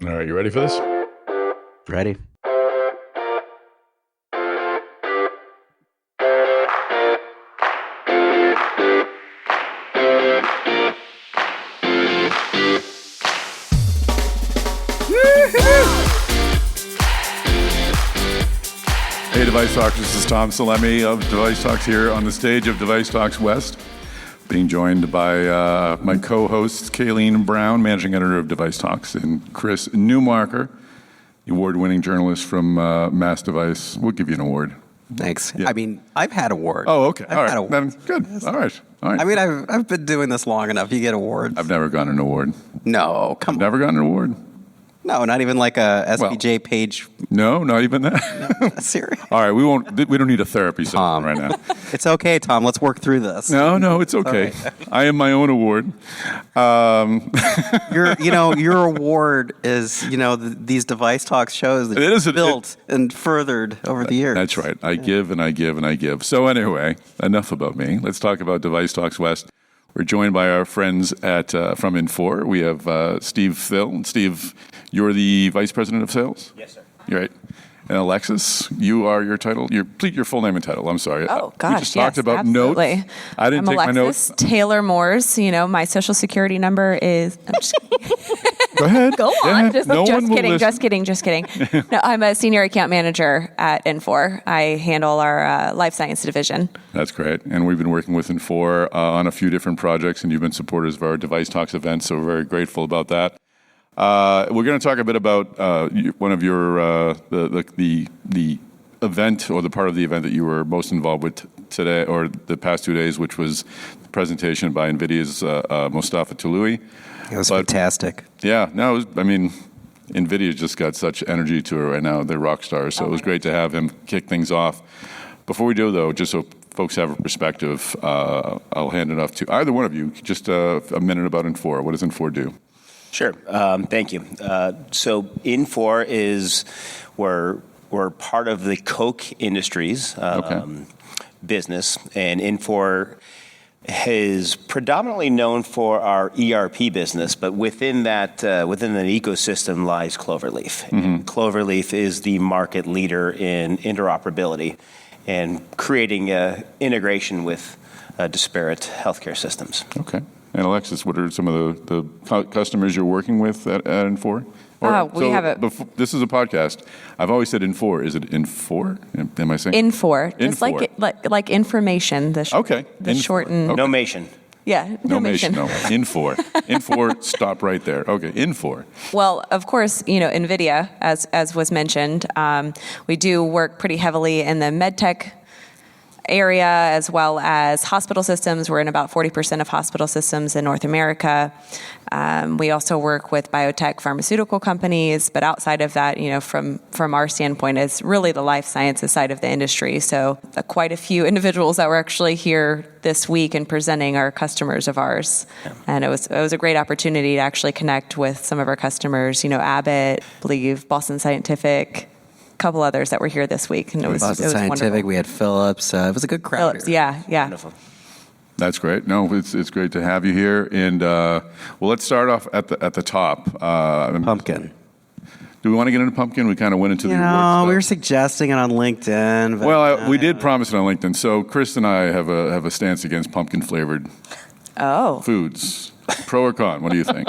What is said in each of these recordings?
All right, you ready for this? Ready. Hey, DeviceTalks, this is Tom Salemi of DeviceTalks here on the stage of DeviceTalks West, being joined by my co-hosts, Kayleen Brown, Managing Editor of DeviceTalks, and Chris Newmarker, the award-winning journalist from Mass Device. We'll give you an award. Thanks. Yeah. I mean, I've had awards. Oh, okay. I've All had right. Then, good. All right. I mean, I've been doing this long enough. You get awards. I've never gotten an award. No, come on. Never gotten an award. No, not even like a SVJ page. No, not even that. No, serious. All right, we don't need a therapy session right now. It's okay, Tom. Let's work through this. No, it's okay. I am my own award. Your award is, these DeviceTalks shows that you've built and furthered over the years. That's right. I give and I give and I give. So anyway, enough about me. Let's talk about DeviceTalks West. We're joined by our friends from Infor. We have Steve Thill. Steve, you're the Vice President of Sales? Yes, sir. You're right. And Alexis, you are your title, your full name and title. I'm sorry. Oh, gosh, we just talked about absolutely. Notes. I didn't take Alexis my notes. Taylor Moores. My social security number is... I'm just Go ahead. Go on. Yeah. Just kidding. No, I'm a senior account manager at Infor. I handle our life science division. That's great. And we've been working with Infor on a few different projects, and you've been supporters of our DeviceTalks events, so we're very grateful about that. We're going to talk a bit about one of your the event or the part of the event that you were most involved with today or the past 2 days, which was the presentation by NVIDIA's Mostafa Toloui. It was fantastic. Yeah, no, NVIDIA just got such energy to it right now. They're rock stars, so it was great to have him kick things off. Before we do, though, just so folks have a perspective, I'll hand it off to either one of you. Just a minute about Infor. What does Infor do? Sure. Thank you. So Infor is we're part of the Coke Industries business, and Infor is predominantly known for our ERP business, but within that ecosystem lies Cloverleaf. Mm-hmm. And Cloverleaf is the market leader in interoperability and creating integration with disparate healthcare systems. Okay. And Alexis, what are some of the customers you're working with at Infor? This is a podcast. I've always said Infor. Is it Infor? Am I saying Infor? Just Infor. like information. The shortened. Okay. Nomation. Yeah, Nomation. No. Infor. Infor. Stop right there. Okay. Infor. Well, of course, NVIDIA, as was mentioned, we do work pretty heavily in the medtech area as well as hospital systems. We're in about 40% of hospital systems in North America. We also work with biotech pharmaceutical companies, but outside of that, from our standpoint, it's really the life sciences side of the industry. So quite a few individuals that were actually here this week and presenting are customers of ours. Yeah. And it was a great opportunity to actually connect with some of our customers, Abbott, I believe Boston Scientific, couple others that were here this week, and it was Scientific. Wonderful. We had Philips. It was a good crowd. Philips, yeah. Wonderful. That's great. No, it's great to have you here. And let's start off at the top. Pumpkin. Do we want to get into Pumpkin? We kind of went into the No, we were suggesting it on LinkedIn. But we did promise it on LinkedIn. So Chris and I have a stance against pumpkin flavored foods. Pro or con? What do you think?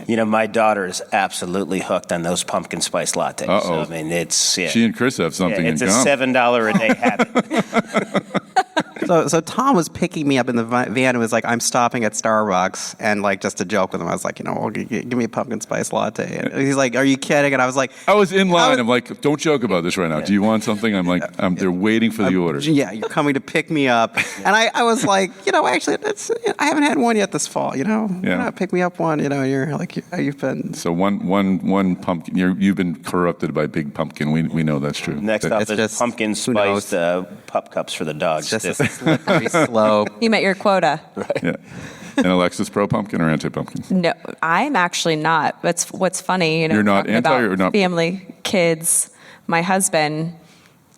My daughter is absolutely hooked on those pumpkin spice lattes. Uh-oh. So, I mean, she and Chris have something in common. It's a $7 a day habit. So Tom was picking me up in the van and was like, I'm stopping at Starbucks, and just to joke with him, I was like, give me a pumpkin spice latte. And he's like, are you kidding? And I was like, I was in line. I'm like, don't joke about this right now. Do you want something? I'm like, they're waiting for the order. Yeah, you're coming to pick me up. And I was like, actually, I haven't had one yet this fall, Yeah. Pick me up one, you're like, you've been. So one pumpkin, you've been corrupted by Big Pumpkin. We know that's true. Next up is pumpkin spiced pup cups for the dogs. Just slippery slope. You met your quota. Right. Yeah. And Alexis, pro pumpkin or anti pumpkin? No, I'm actually not. What's funny, You're not anti about or not? Family, kids. My husband,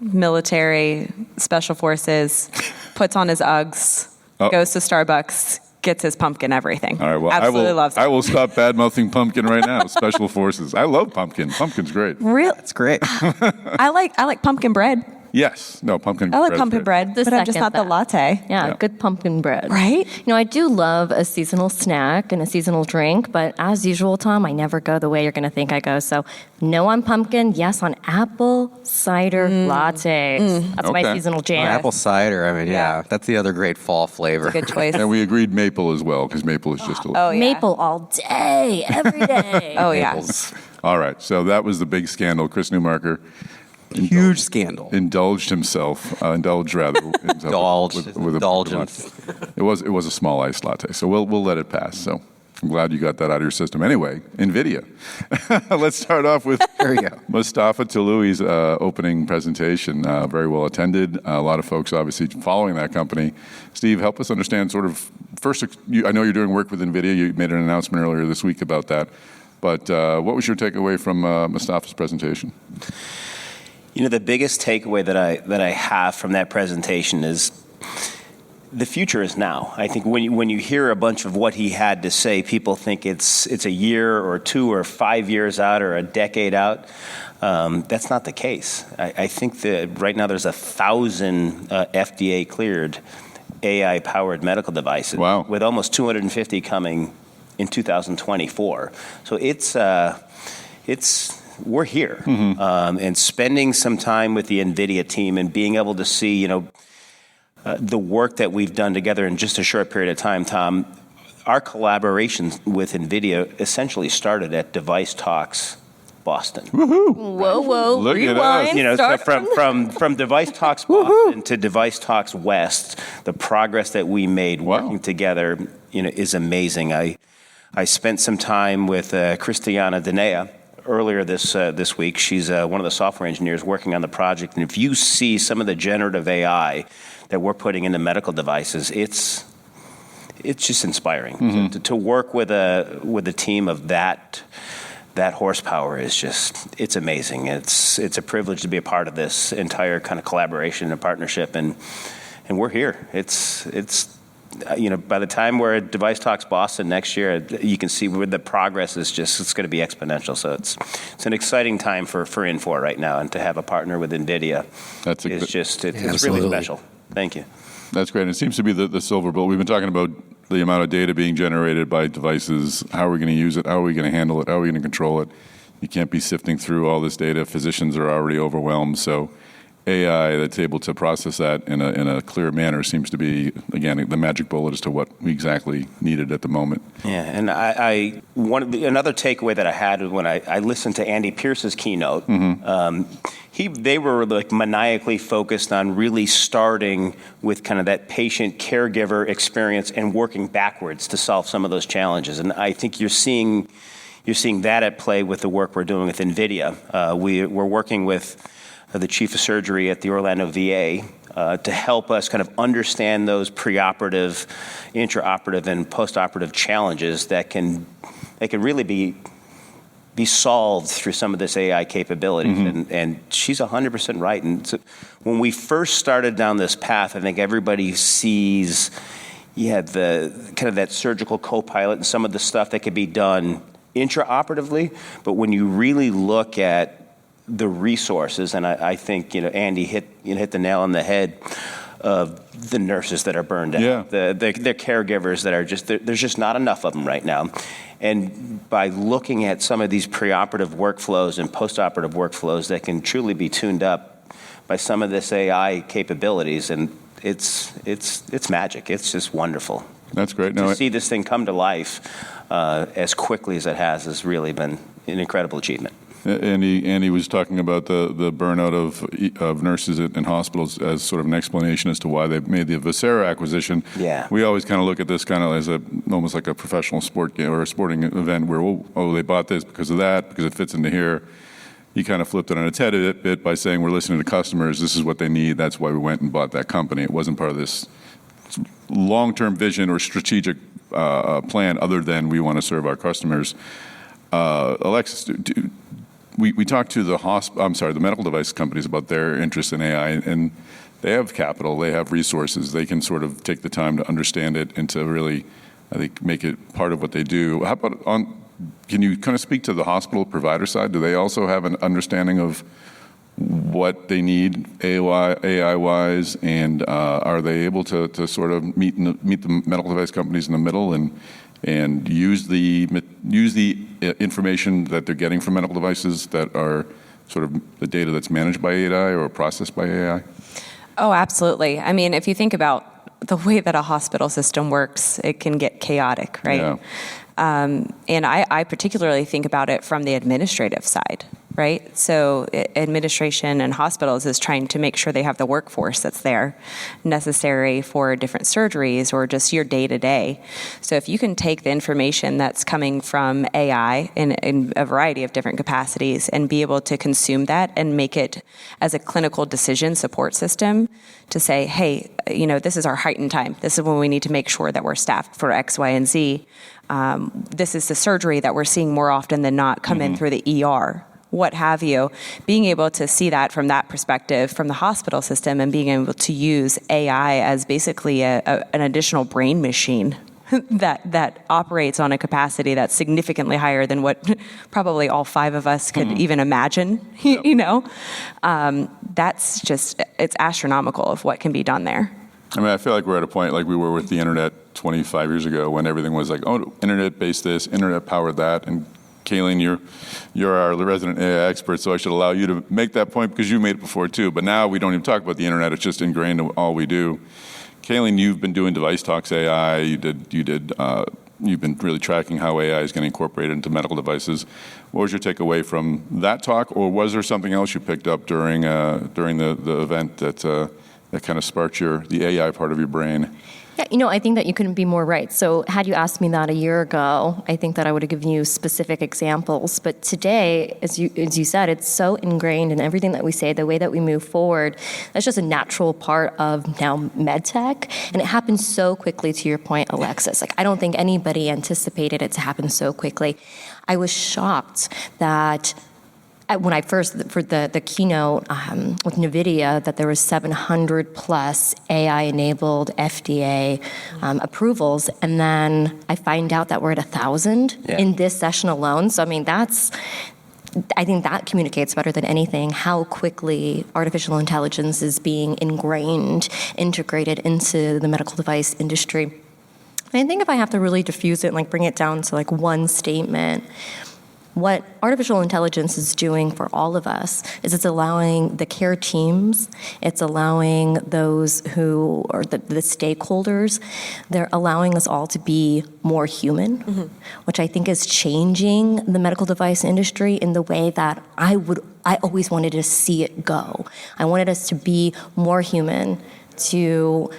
military, special forces, puts on his Uggs, goes to Starbucks, gets his pumpkin everything. All right, well, absolutely loves it. I will stop bad-mouthing Pumpkin right now. Special Forces. I love Pumpkin. Pumpkin's great. Really? It's great. I like pumpkin bread. Yes. No, pumpkin. I like bread's pumpkin great. bread, but I'm just second not the that. latte. Yeah, Yeah. good pumpkin bread. Right? You know, I do love a seasonal snack and a seasonal drink, but as usual, Tom, I never go the way you're going to think I go. So, no on pumpkin, yes on apple cider lattes. That's my Okay. seasonal jam. Apple cider. I mean, Yeah. yeah, that's the other great fall flavor. Good choice. And we agreed maple as well, because maple is just a Oh, yeah. Maple all day, every day. Oh, yeah. Apples. All right, so that was the big scandal. Chris Newmarker Huge scandal. indulged himself, indulged Indulged. Indulgence. It was a small iced latte, so we'll let it pass. So I'm glad you got that out of your system. Anyway, NVIDIA. Let's start off with There you go. Mustafa Taloui's opening presentation. Very well attended. A lot of folks obviously following that company. Steve, help us understand sort of first. I know you're doing work with NVIDIA. You made an announcement earlier this week about that. But what was your takeaway from Mustafa's presentation? You know, the biggest takeaway that I have from that presentation is the future is now. I think when you hear a bunch of what he had to say, people think it's a year or 2 or 5 years out or a decade out. That's not the case. I think that right now there's 1,000 FDA cleared AI powered medical devices. Wow. With almost 250 coming in 2024. So we're here, and spending some time with the NVIDIA team and being able to see, the work that we've done together in just a short period of time, Tom. Our collaboration with NVIDIA essentially started at DeviceTalks Boston. Whoa, Look at rewind. us. You know, so Start from DeviceTalks Boston to DeviceTalks West, the progress that we made working together, is amazing. I spent some time with Christiana Denea earlier this week. She's one of the software engineers working on the project, and if you see some of the generative AI that we're putting into medical devices, it's just inspiring. So to work with a team of that horsepower is it's amazing. It's a privilege to be a part of this entire kind of collaboration and partnership, and we're here. It's by the time we're at DeviceTalks Boston next year, you can see where the progress is it's going to be exponential. So it's an exciting time for Infor right now, and to have a partner with NVIDIA it's really special. Thank you. That's great. And it seems to be the silver bullet. We've been talking about the amount of data being generated by devices. How are we going to use it? How are we going to handle it? How are we going to control it? You can't be sifting through all this data. Physicians are already overwhelmed. So AI that's able to process that in a clear manner seems to be, again, the magic bullet as to what we exactly needed at the moment. Yeah, and another takeaway that I had when I listened to Andy Pierce's keynote, they were like maniacally focused on really starting with kind of that patient caregiver experience and working backwards to solve some of those challenges. And I think you're seeing that at play with the work we're doing with NVIDIA. We're working with the chief of surgery at the Orlando VA to help us kind of understand those preoperative, intraoperative, and postoperative challenges that can really be solved through some of this AI capabilities. And she's 100% right. And so when we first started down this path, I think everybody sees, the kind of that surgical co-pilot and some of the stuff that could be done intraoperatively. But when you really look at the resources, and I think Andy hit the nail on the head of the nurses that are burned out, Yeah. the caregivers that are there's just not enough of them right now. And by looking at some of these preoperative workflows and postoperative workflows that can truly be tuned up by some of this AI capabilities, and it's magic. It's just wonderful. That's great. To see this thing come to life as quickly as it has really been an incredible achievement. Andy was talking about the burnout of nurses in hospitals as sort of an explanation as to why they made the Vocera acquisition. Yeah. We always kind of look at this kind of as almost like a professional sport game or a sporting event where, they bought this because of that, because it fits into here. You kind of flipped it on its head a bit by saying we're listening to customers. This is what they need. That's why we went and bought that company. It wasn't part of this long-term vision or strategic plan other than we want to serve our customers. Alexis, we talked to the medical device companies about their interest in AI, and they have capital, they have resources, they can sort of take the time to understand it and to really I think, make it part of what they do. How about can you kind of speak to the hospital provider side? Do they also have an understanding of what they need AI-wise, and are they able to sort of meet the medical device companies in the middle and use the information that they're getting from medical devices that are sort of the data that's managed by AI or processed by AI? Oh, absolutely. I mean, if you think about the way that a hospital system works, it can get chaotic, right? Yeah. And I particularly think about it from the administrative side, right? So administration and hospitals is trying to make sure they have the workforce that's there necessary for different surgeries or just your day-to-day. So if you can take the information that's coming from AI in a variety of different capacities and be able to consume that and make it as a clinical decision support system to say, hey, this is our heightened time. This is when we need to make sure that we're staffed for X, Y, and Z. This is the surgery that we're seeing more often than not come in through the ER, what have you. Being able to see that from that perspective, from the hospital system, and being able to use AI as basically an additional brain machine that operates on a capacity that's significantly higher than what probably all five of us could even imagine, that's just, it's astronomical of what can be done there. I mean, I feel like we're at a point like we were with the internet 25 years ago when everything was like, oh, internet-based this, internet-powered that. And Kayleen, you're our resident AI expert, so I should allow you to make that point because you made it before too. But now we don't even talk about the internet. It's just ingrained in all we do. Kayleen, you've been doing DeviceTalks AI. You've been really tracking how AI is getting incorporated into medical devices. What was your takeaway from that talk, or was there something else you picked up during the event that kind of sparked the AI part of your brain? Yeah, I think that you couldn't be more right. So had you asked me that a year ago, I think that I would have given you specific examples. But today, as you said, it's so ingrained in everything that we say, the way that we move forward. That's just a natural part of now medtech. And it happened so quickly, to your point, Alexis. I don't think anybody anticipated it to happen so quickly. I was shocked that when I first, for the keynote with NVIDIA, that there was 700 plus AI-enabled FDA approvals, and then I find out that we're at 1,000 in this session alone. So, I mean, I think that communicates better than anything how quickly artificial intelligence is being integrated into the medical device industry. And I think if I have to really diffuse it and bring it down to one statement, what artificial intelligence is doing for all of us is it's allowing the care teams, it's allowing those who are the stakeholders, they're allowing us all to be more human, which I think is changing the medical device industry in the way that I always wanted to see it go. I wanted us to be more human, to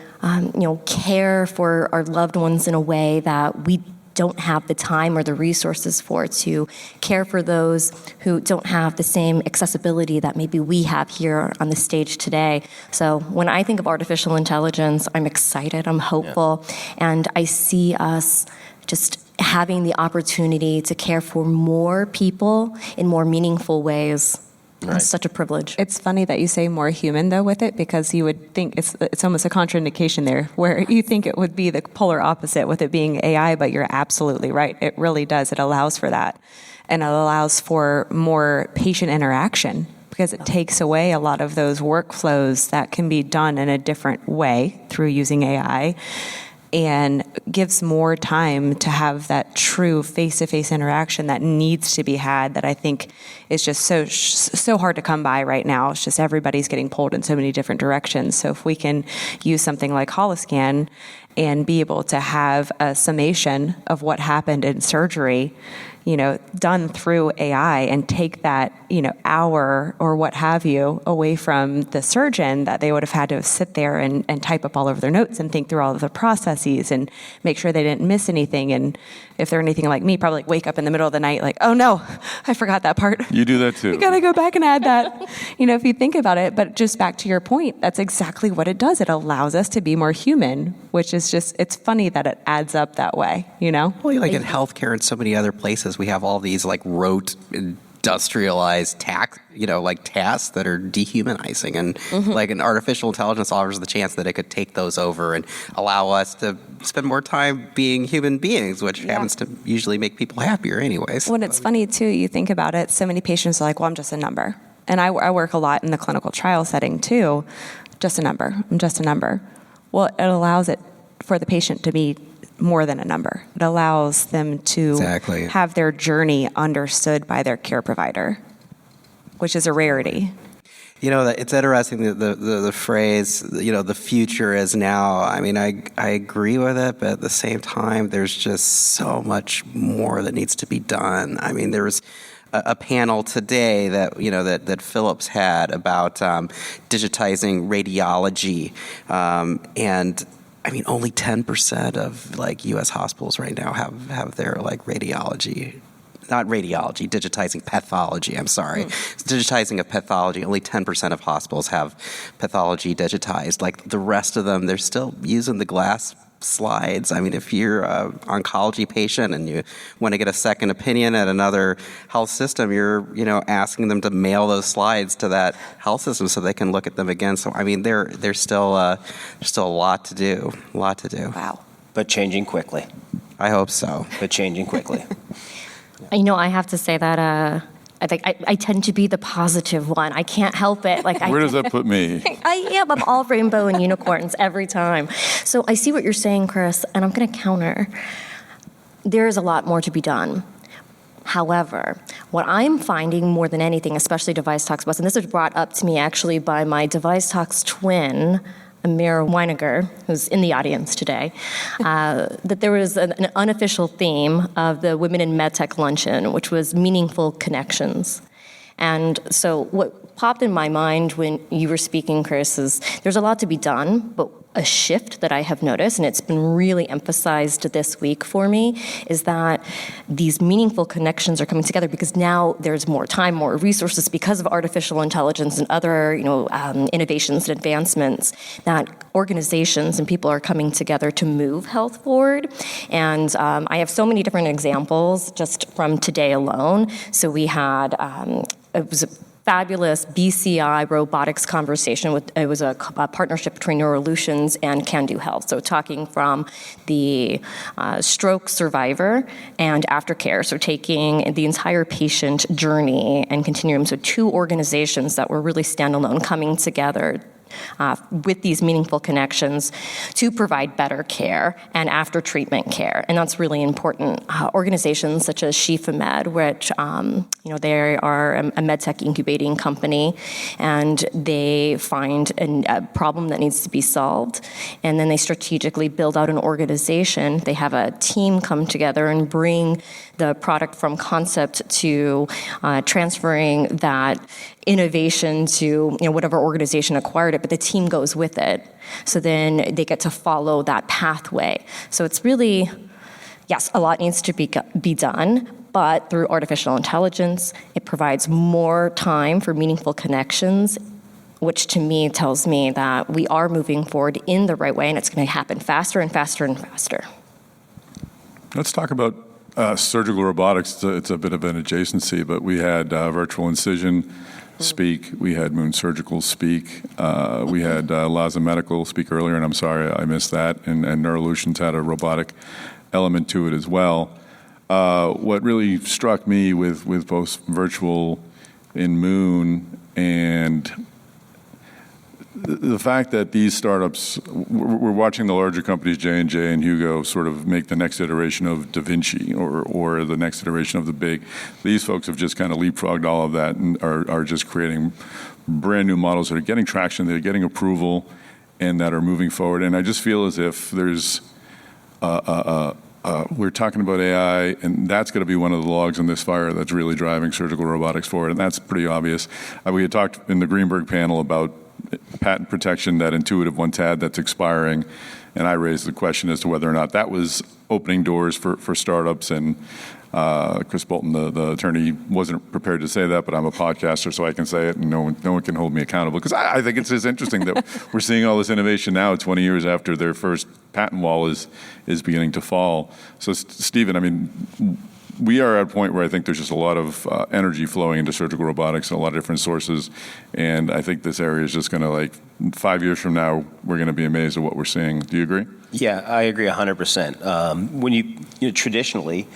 care for our loved ones in a way that we don't have the time or the resources for, to care for those who don't have the same accessibility that maybe we have here on the stage today. So when I think of artificial intelligence, I'm excited, I'm hopeful, and I see us just having the opportunity to care for more people in more meaningful ways. Right. It's such a privilege. It's funny that you say more human, though, with it, because you would think it's almost a contraindication there, where you think it would be the polar opposite with it being AI, but you're absolutely right. It really does. It allows for that. And it allows for more patient interaction because it takes away a lot of those workflows that can be done in a different way through using AI, and gives more time to have that true face-to-face interaction that needs to be had, that I think is just so hard to come by right now. It's just everybody's getting pulled in so many different directions. So if we can use something like Holoscan and be able to have a summation of what happened in surgery, done through AI, and take that, hour or what have you away from the surgeon that they would have had to sit there and type up all over their notes and think through all of the processes and make sure they didn't miss anything. And if they're anything like me, probably wake up in the middle of the night oh no, I forgot that part. You do that too. You gotta go back and add that, if you think about it. But just back to your point, that's exactly what it does. It allows us to be more human, which is just, it's funny that it adds up that way, Well, like in healthcare and so many other places, we have all these rote industrialized tasks that are dehumanizing, and like an artificial intelligence offers the chance that it could take those over and allow us to spend more time being human beings, which happens to usually make people happier anyways. Well, it's funny too, you think about it, so many patients are like, well, I'm just a number. And I work a lot in the clinical trial setting too. Just a number. I'm just a number. Well, it allows it for the patient to be more than a number. It allows them to have their journey understood by their care provider, which is a rarity. It's interesting, the phrase, the future is now. I mean, I agree with it, but at the same time, there's just so much more that needs to be done. I mean, there was a panel today that that Philips had about digitizing radiology, and I mean, only 10% of U.S. hospitals right now have their radiology. Not radiology, digitizing pathology, I'm sorry. Digitizing of pathology, only 10% of hospitals have pathology digitized. The rest of them, they're still using the glass slides. I mean, if you're an oncology patient and you want to get a second opinion at another health system, you're, asking them to mail those slides to that health system so they can look at them again. So, I mean, there's still a lot to do. Wow. But changing quickly. I hope so. But changing quickly. I have to say that I tend to be the positive one. I can't help it. Where does that put me? I am. I'm all rainbow and unicorns every time. So I see what you're saying, Chris, and I'm going to counter. There is a lot more to be done. However, what I'm finding more than anything, especially DeviceTalks West, and this was brought up to me actually by my DeviceTalks twin, Amir Weiniger, who's in the audience today, that there was an unofficial theme of the Women in MedTech luncheon, which was meaningful connections. And so what popped in my mind when you were speaking, Chris, is there's a lot to be done, but a shift that I have noticed, and it's been really emphasized this week for me, is that these meaningful connections are coming together because now there's more time, more resources because of artificial intelligence and other, innovations and advancements, that organizations and people are coming together to move health forward. And I have so many different examples just from today alone. So we had, it was a fabulous BCI robotics conversation. It was a partnership between Neurolutions and Can Do Health. So talking from the stroke survivor and aftercare. So taking the entire patient journey and continuum. So two organizations that were really standalone coming together with these meaningful connections to provide better care and after treatment care. And that's really important. Organizations such as ShifaMed, which, they are a medtech incubating company, and they find a problem that needs to be solved. And then they strategically build out an organization. They have a team come together and bring the product from concept to transferring that innovation to whatever organization acquired it, but the team goes with it. So then they get to follow that pathway. So it's really, yes, a lot needs to be done, but through artificial intelligence, it provides more time for meaningful connections, which to me tells me that we are moving forward in the right way, and it's going to happen faster and faster and faster. Let's talk about surgical robotics. It's a bit of an adjacency, but we had virtual incision speak. We had Moon Surgical speak. We had Laza Medical speak earlier, and I'm sorry I missed that. And Neurolutions had a robotic element to it as well. What really struck me with both virtual in Moon and the fact that these startups, we're watching the larger companies, J&J and Hugo, sort of make the next iteration of Da Vinci or the next iteration of the big. These folks have just kind of leapfrogged all of that and are just creating brand new models that are getting traction, they're getting approval, and that are moving forward. And I just feel as if there's, we're talking about AI, and that's going to be one of the logs in this fire that's really driving surgical robotics forward, and that's pretty obvious. We had talked in the Greenberg panel about patent protection that Intuitive once had that's expiring, and I raised the question as to whether or not that was opening doors for startups, and Chris Bolton, the attorney, wasn't prepared to say that, but I'm a podcaster, so I can say it, and no one can hold me accountable, because I think it's just interesting that we're seeing all this innovation now 20 years after their first patent wall is beginning to fall. So, Steven, I mean, we are at a point where I think there's just a lot of energy flowing into surgical robotics and a lot of different sources. And I think this area is just going to, like, 5 years from now, we're going to be amazed at what we're seeing. Do you agree? Yeah, I agree 100%. When you know, traditionally,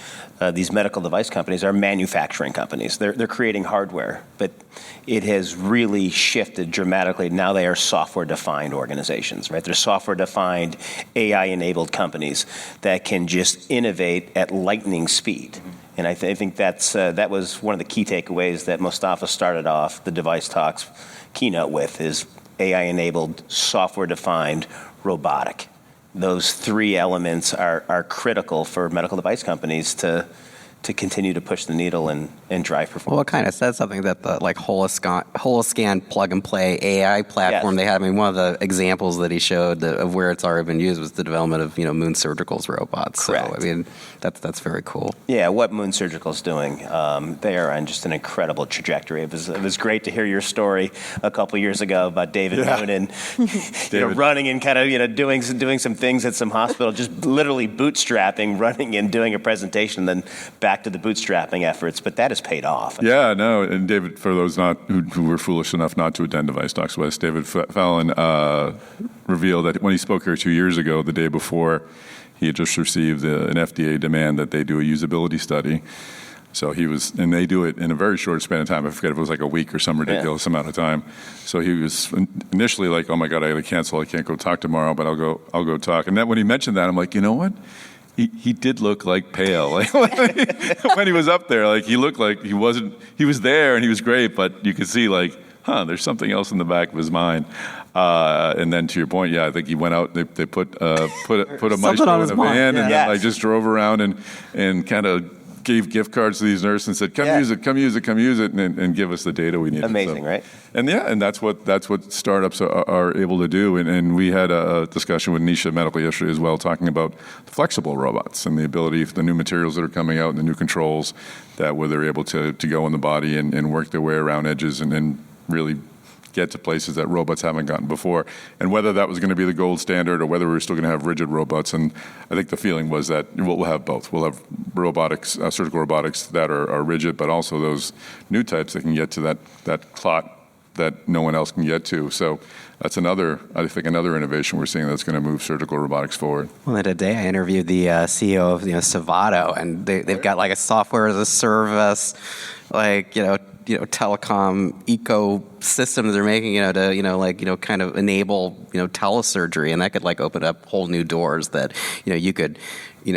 these medical device companies are manufacturing companies. They're creating hardware, but it has really shifted dramatically. Now they are software-defined organizations, right? They're software-defined, AI-enabled companies that can just innovate at lightning speed. And I think that was one of the key takeaways that Mustafa started off the DeviceTalks keynote with, is AI-enabled, software-defined, robotic. Those three elements are critical for medical device companies to continue to push the needle and drive performance. Well, it kind of says something that the Holoscan plug-and-play AI platform they had. I mean, one of the examples that he showed of where it's already been used was the development of Moon Surgical's robots. Correct. So, I mean, that's very cool. Yeah, what Moon Surgical's doing, they are on just an incredible trajectory. It was great to hear your story a couple years ago about David Moon and running and kind of doing some things at some hospital, just literally bootstrapping, running and doing a presentation, then back to the bootstrapping efforts, but that has paid off. Yeah, no, and David, for those who were foolish enough not to attend DeviceTalks West, David Fallon revealed that when he spoke here 2 years ago, the day before, he had just received an FDA demand that they do a usability study. So and they do it in a very short span of time. I forget if it was like a week or some ridiculous amount of time. So he was initially like, "Oh my God, I got to cancel. I can't go talk tomorrow, but I'll go talk." And then when he mentioned that, I'm like, you know what? He did look like pale. Like when he was up there, like he looked like he was there and he was great, but you could see like, there's something else in the back of his mind. And then to your point, I think he went out, they put a maestro in a van and then, like, just drove around and kind of gave gift cards to these nurses and said, come use it, and give us the data we need. Amazing, right? And and that's what startups are able to do. And we had a discussion with Nisha Medical yesterday as well, talking about flexible robots and the ability, the new materials that are coming out and the new controls, that where they're able to go in the body and work their way around edges and really get to places that robots haven't gotten before. And whether that was going to be the gold standard or whether we were still going to have rigid robots. And I think the feeling was that we'll have both. We'll have robotics, surgical robotics that are rigid, but also those new types that can get to that clot that no one else can get to. So that's another innovation we're seeing that's going to move surgical robotics forward. Well, today I interviewed the CEO of Savato, and they've got like a software as a service, like telecom ecosystem that they're making, to kind of enable telesurgery, and that could like open up whole new doors that you could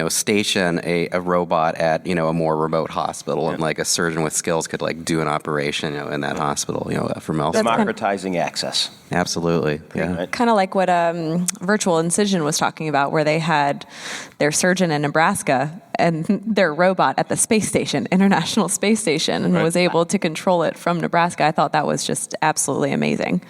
station a robot at a more remote hospital, and like a surgeon with skills could like do an operation in that hospital from elsewhere. Democratizing access. Absolutely, yeah. Kind of like what Virtual Incision was talking about, where they had their surgeon in Nebraska and their robot at the space station, International Space Station, and was able to control it from Nebraska. I thought that was just absolutely amazing.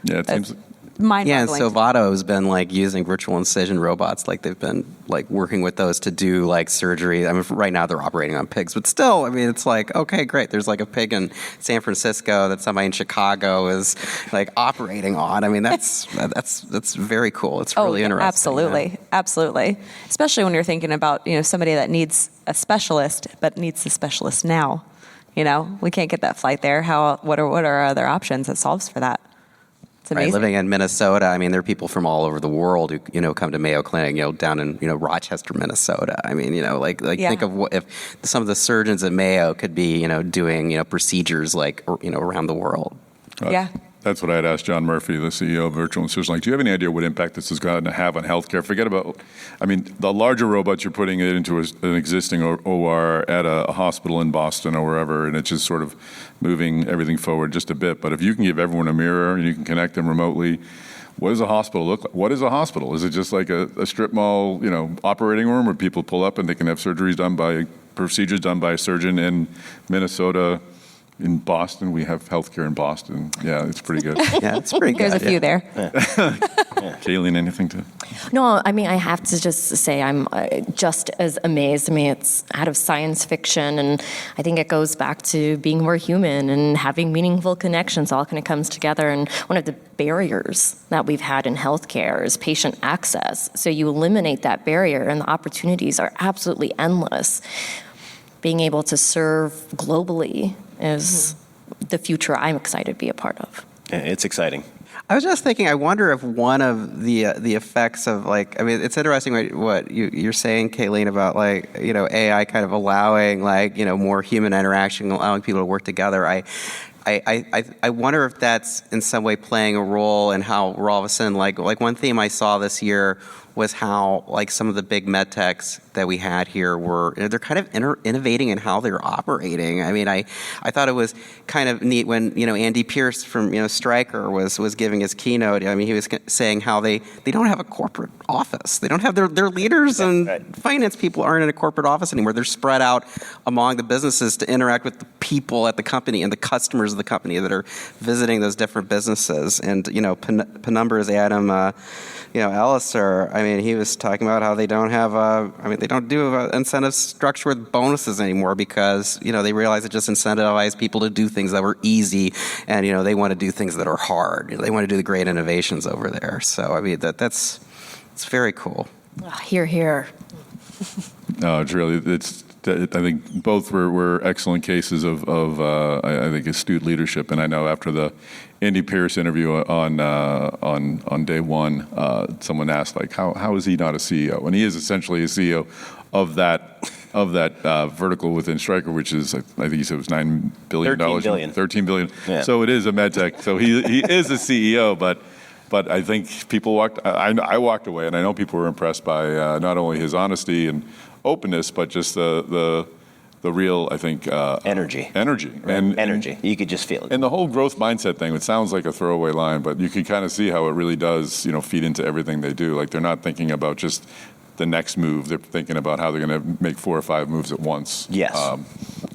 Yeah, it seems mind-boggling. Yeah, and Savato has been like using virtual incision robots. Like they've been like working with those to do like surgery. I mean, right now they're operating on pigs, but still, I mean, it's like, okay, great. There's like a pig in San Francisco that somebody in Chicago is like operating on. I mean, that's very cool. It's really interesting. Absolutely, absolutely. Especially when you're thinking about somebody that needs a specialist, but needs the specialist now. We can't get that flight there. What are other options that solves for that? It's amazing. Right, living in Minnesota, I mean, there are people from all over the world who come to Mayo Clinic, down in Rochester, Minnesota. I mean, think of if some of the surgeons at Mayo could be doing procedures like around the world. Yeah. That's what I had asked John Murphy, the CEO of Virtual Incision. Like, do you have any idea what impact this is going to have on healthcare? Forget about, the larger robots, you're putting it into an existing OR at a hospital in Boston or wherever, and it's just sort of moving everything forward just a bit. But if you can give everyone a mirror and you can connect them remotely, what does a hospital look like? What is a hospital? Is it just like a strip mall, operating room where people pull up and they can have procedures done by a surgeon in Minnesota? In Boston, we have healthcare in Boston. Yeah, it's pretty good. Yeah, it's pretty good. There's a few there. Kayleen, anything to? No, I have to just say I'm just as amazed. It's out of science fiction, and I think it goes back to being more human and having meaningful connections. All kind of comes together, and one of the barriers that we've had in healthcare is patient access. So you eliminate that barrier, and the opportunities are absolutely endless. being able to serve globally is the future I'm excited to be a part of. It's exciting. I was just thinking, I wonder if one of the effects of like, I mean, it's interesting what you're saying, Kayleen, about like, you know, AI kind of allowing like, you know, more human interaction, allowing people to work together. I wonder if that's in some way playing a role in how we're all of a sudden like one theme I saw this year was how like some of the big med techs that we had here were, you know, they're kind of innovating in how they're operating. I mean, I thought it was kind of neat when, you know, Andy Pierce from, you know, Stryker was giving his keynote. I mean, he was saying how they don't have a corporate office. They don't have their leaders and finance people aren't in a corporate office anymore. They're spread out among the businesses to interact with the people at the company and the customers of the company that are visiting those different businesses. And, you know, Penumbra's Adam, you know, Elliser, I mean, he was talking about how they don't have they don't do an incentive structure with bonuses anymore because, you know, they realize it just incentivizes people to do things that were easy and, you know, they want to do things that are hard. You know, they want to do the great innovations over there. So, I mean, it's very cool. Hear, hear. No, it's really, I think both were excellent cases of I think astute leadership. And I know after the Andy Pierce interview on day one, someone asked like, how is he not a CEO? And he is essentially a CEO of that vertical within Stryker, which is I think he said it was $9 billion. $13 billion. Yeah. So it is a med tech. So he is a CEO, but I think people I walked away, and I know people were impressed by not only his honesty and openness, but just the real, I think, energy. And energy. You could just feel it. And the whole growth mindset thing, it sounds like a throwaway line, but you can kind of see how it really does, you know, feed into everything they do. Like they're not thinking about just the next move. They're thinking about how they're going to make 4 or 5 moves at once. Yes.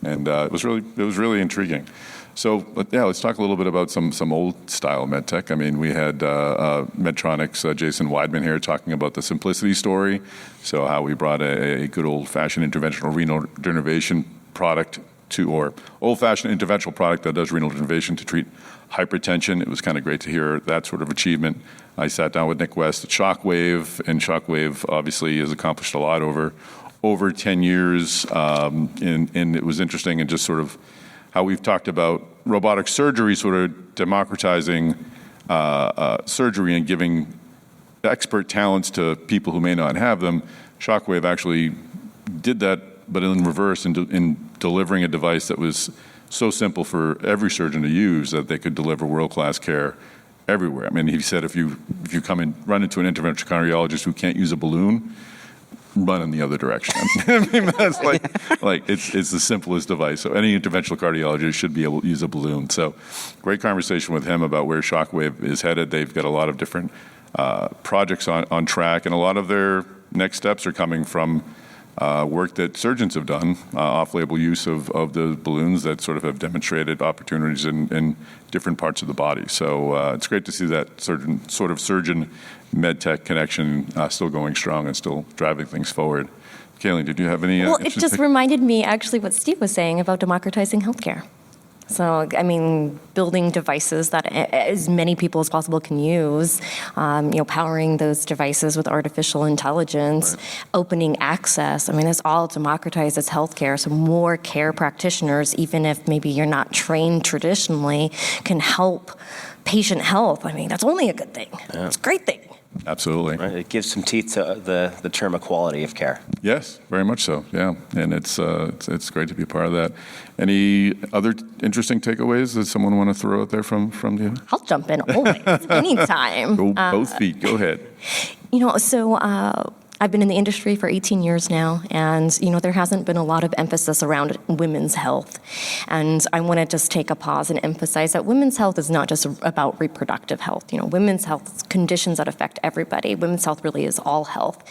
And it was really intriguing. So, yeah, let's talk a little bit about some old style med tech. I mean, we had Medtronic's Jason Weidman here talking about the Simplicity story. So how we brought a good old-fashioned interventional renal denervation product or old-fashioned interventional product that does renal denervation to treat hypertension. It was kind of great to hear that sort of achievement. I sat down with Nick West at Shockwave, and Shockwave obviously has accomplished a lot over 10 years. And it was interesting and just sort of how we've talked about robotic surgery sort of democratizing surgery and giving expert talents to people who may not have them. Shockwave actually did that, but in reverse, in delivering a device that was so simple for every surgeon to use that they could deliver world-class care everywhere. I mean, he said if you come and run into an interventional cardiologist who can't use a balloon, run in the other direction. I mean, that's like it's the simplest device. So any interventional cardiologist should be able to use a balloon. So great conversation with him about where Shockwave is headed. They've got a lot of different projects on track, and a lot of their next steps are coming from work that surgeons have done, off-label use of the balloons that sort of have demonstrated opportunities in different parts of the body. So it's great to see that surgeon med tech connection still going strong and still driving things forward. Kayleen, did you have any? Well, it just reminded me actually what Steve was saying about democratizing healthcare. So, I mean, building devices that as many people as possible can use, powering those devices with artificial intelligence, right. Opening access. I mean, this all democratizes healthcare. So more care practitioners, even if maybe you're not trained traditionally, can help patient health. I mean, that's only a good thing. Yeah. It's a great thing. Absolutely. Right. It gives some teeth to the term equality of care. Yes, very much so. Yeah, and it's great to be a part of that. Any other interesting takeaways that someone want to throw out there from you? I'll jump in always, anytime. Go both feet. Go ahead. I've been in the industry for 18 years now, and there hasn't been a lot of emphasis around women's health. And I want to just take a pause and emphasize that women's health is not just about reproductive health. Women's health is conditions that affect everybody. Women's health really is all health.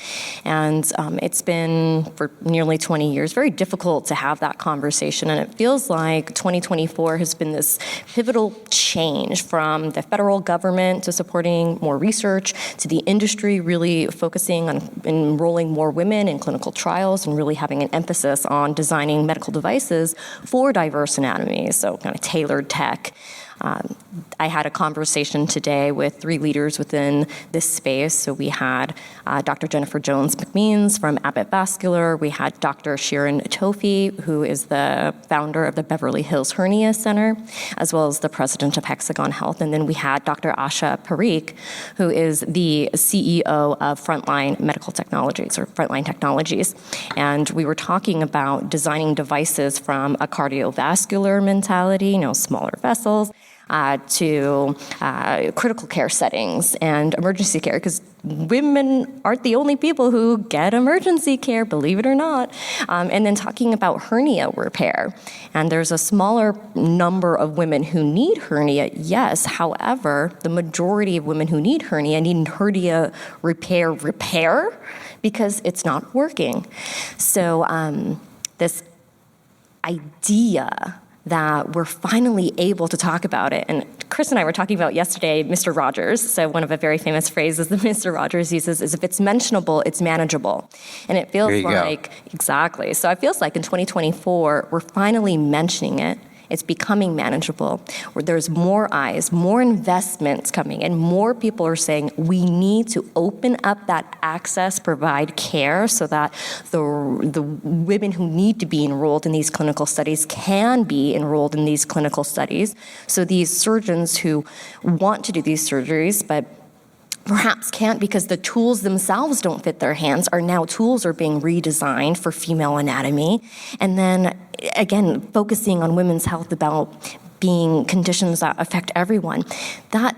And it's been, for nearly 20 years, very difficult to have that conversation. And it feels like 2024 has been this pivotal change from the federal government to supporting more research, to the industry really focusing on enrolling more women in clinical trials and really having an emphasis on designing medical devices for diverse anatomies, so kind of tailored tech. I had a conversation today with 3 leaders within this space. So we had Dr. Jennifer Jones-McMeans from Abbott Vascular. We had Dr. Shirin Tofi, who is the founder of the Beverly Hills Hernia Center, as well as the president of Hexagon Health. And then we had Dr. Asha Parikh, who is the CEO of Frontline Medical Technologies, or Frontline Technologies. And we were talking about designing devices from a cardiovascular mentality, smaller vessels, to critical care settings and emergency care, because women aren't the only people who get emergency care, believe it or not. And then talking about hernia repair. And there's a smaller number of women who need hernia, yes. However, the majority of women who need hernia repair because it's not working. So this idea that we're finally able to talk about it. And Chris and I were talking about yesterday Mr. Rogers. So one of the very famous phrases that Mr. Rogers uses is, if it's mentionable, it's manageable. And it feels like, exactly. So it feels like in 2024, we're finally mentioning it. It's becoming manageable, where there's more eyes, more investments coming in, more people are saying we need to open up that access, provide care so that the women who need to be enrolled in these clinical studies can be enrolled in these clinical studies. So these surgeons who want to do these surgeries, but perhaps can't because the tools themselves don't fit their hands, tools are being redesigned for female anatomy. And then, again, focusing on women's health about being conditions that affect everyone. That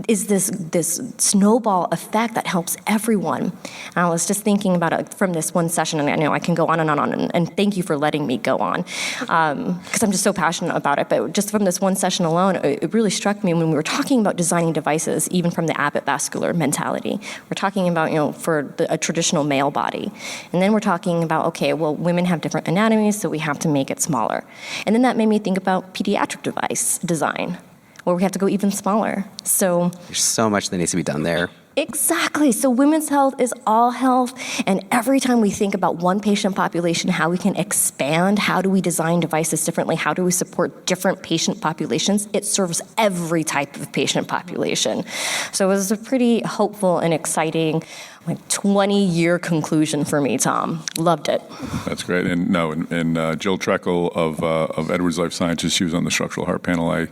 is this snowball effect that helps everyone. And I was just thinking about it from this one session, and I know I can go on and on, and thank you for letting me go on, because I'm just so passionate about it. But just from this one session alone, it really struck me when we were talking about designing devices, even from the Abbott Vascular mentality. We're talking about, for a traditional male body. And then we're talking about, okay, well, women have different anatomies, so we have to make it smaller. And then that made me think about pediatric device design, where we have to go even smaller. So there's so much that needs to be done there. Exactly. So women's health is all health. And every time we think about one patient population, how we can expand, how do we design devices differently, how do we support different patient populations, it serves every type of patient population. So it was a pretty hopeful and exciting 20-year conclusion for me, Tom. Loved it. That's great. And Jill Treckel of Edwards Life Sciences, she was on the structural heart panel I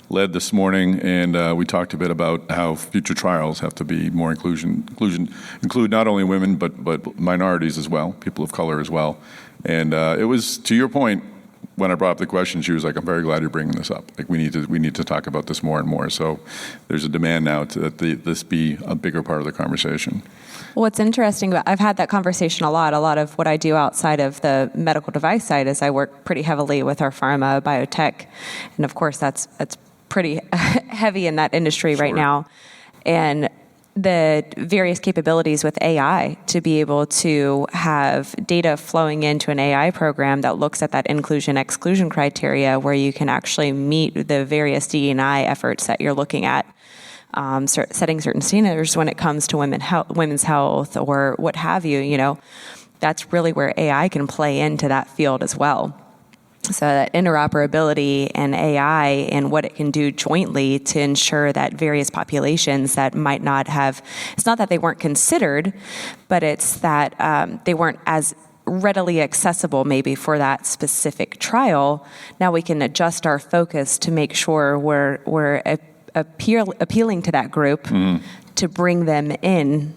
led this morning, and we talked a bit about how future trials have to be more include not only women but minorities as well, people of color as well. And it was, to your point, when I brought up the question, she was like, "I'm very glad you're bringing this up. Like, we need to talk about this more and more." So there's a demand now that this be a bigger part of the conversation. What's interesting about, I've had that conversation a lot of what I do outside of the medical device side is I work pretty heavily with our pharma biotech, and of course that's pretty heavy in that industry right now. And the various capabilities with AI to be able to have data flowing into an AI program that looks at that inclusion-exclusion criteria where you can actually meet the various DE&I efforts that you're looking at, setting certain standards when it comes to women's health or what have you, that's really where AI can play into that field as well. So that interoperability and AI and what it can do jointly to ensure that various populations that might not have, it's not that they weren't considered, but it's that they weren't as readily accessible maybe for that specific trial. Now we can adjust our focus to make sure we're appealing to that group to bring them in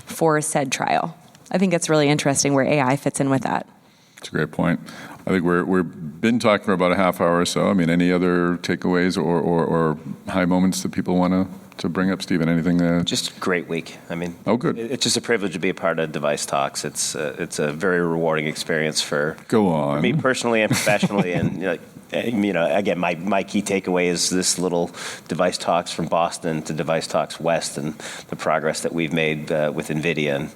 for said trial. I think it's really interesting where AI fits in with that. That's a great point. I think we've been talking for about a half hour or so. I mean, any other takeaways or high moments that people want to bring up? Steven, anything? Just a great week. I mean, good. It's just a privilege to be a part of Device Talks. It's a very rewarding experience for me personally and professionally. And again, my key takeaway is this little Device Talks from Boston to DeviceTalks West and the progress that we've made with NVIDIA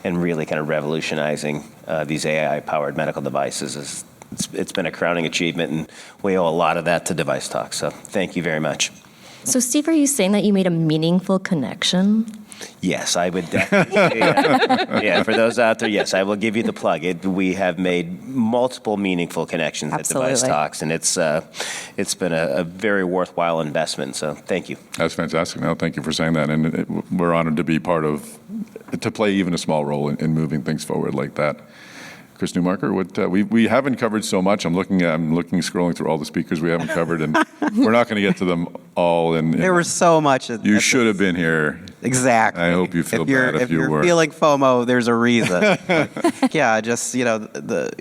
and really kind of revolutionizing these AI-powered medical devices. It's been a crowning achievement, and we owe a lot of that to DeviceTalks. So thank you very much. So, Steve, are you saying that you made a meaningful connection? Yes, I would definitely. Yeah, for those out there, yes, I will give you the plug. We have made multiple meaningful connections Absolutely. at DeviceTalks, and it's been a very worthwhile investment. So thank you. That's fantastic. No, thank you for saying that. And we're honored to be to play even a small role in moving things forward like that. Chris Newmarker, what we haven't covered so much. I'm scrolling through all the speakers we haven't covered, and we're not going to get to them all. There was so much. You should have been here. Exactly. I hope you feel bad if you you're were. feeling FOMO, there's a reason. Yeah, just the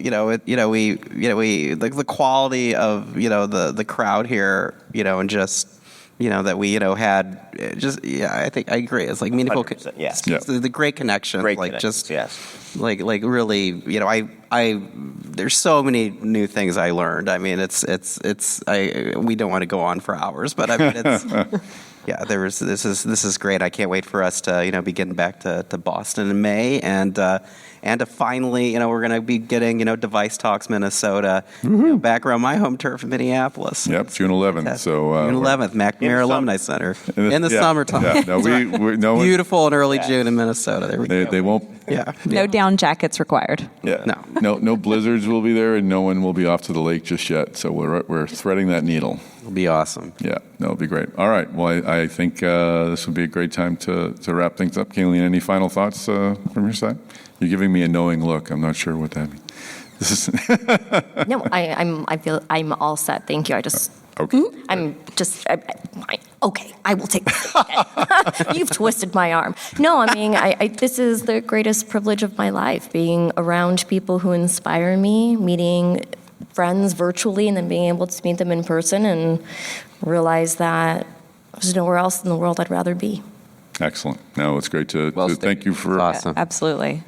quality of the crowd here, and just. That we, had I think I agree. It's like meaningful, yes. The great connection, yes. like really, there's so many new things I learned. I mean, we don't want to go on for hours, but I mean, it's, this is great. I can't wait for us to, be getting back to Boston in May and to finally, we're going to be getting, DeviceTalks Minnesota back around my home turf in Minneapolis. Yep, June 11th. So June 11th, McNamara Alumni Center in the summertime. Yeah, no, beautiful in early June in Minnesota. There we go. They won't. Yeah. No down jackets required. Yeah. No blizzards will be there, and no one will be off to the lake just yet. So we're threading that needle. It'll be awesome. Yeah, no, it'll be great. All right. Well, I think this would be a great time to wrap things up. Kayleen, any final thoughts from your side? You're giving me a knowing look. I'm not sure what that means. This is No, I feel I'm all set. Thank you. okay. Okay, I will take this. You've twisted my arm. No, I mean, this is the greatest privilege of my life, being around people who inspire me, meeting friends virtually, and then being able to meet them in person and realize that there's nowhere else in the world I'd rather be. Excellent. No, it's great to thank you for Awesome. Absolutely.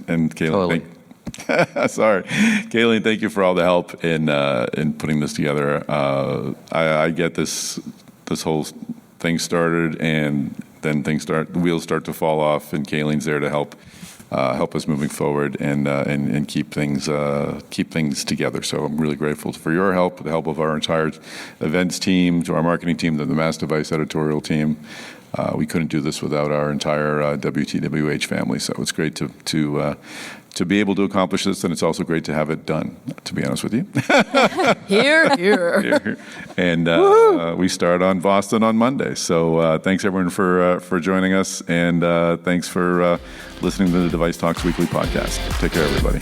and Kayleen. Totally. Sorry, Kayleen. Thank you for all the help in putting this together. I get this whole thing started, and then the wheels start to fall off, and Kayleen's there to help us moving forward and keep things together. So I'm really grateful for your help, the help of our entire events team, to our marketing team, the Mass Device editorial team. We couldn't do this without our entire WTWH family. So it's great to be able to accomplish this, and it's also great to have it done, to be honest with you. Here. And we start on Boston on Monday. So thanks, everyone, for joining us, and thanks for listening to the DeviceTalks Weekly Podcast. Take care, everybody.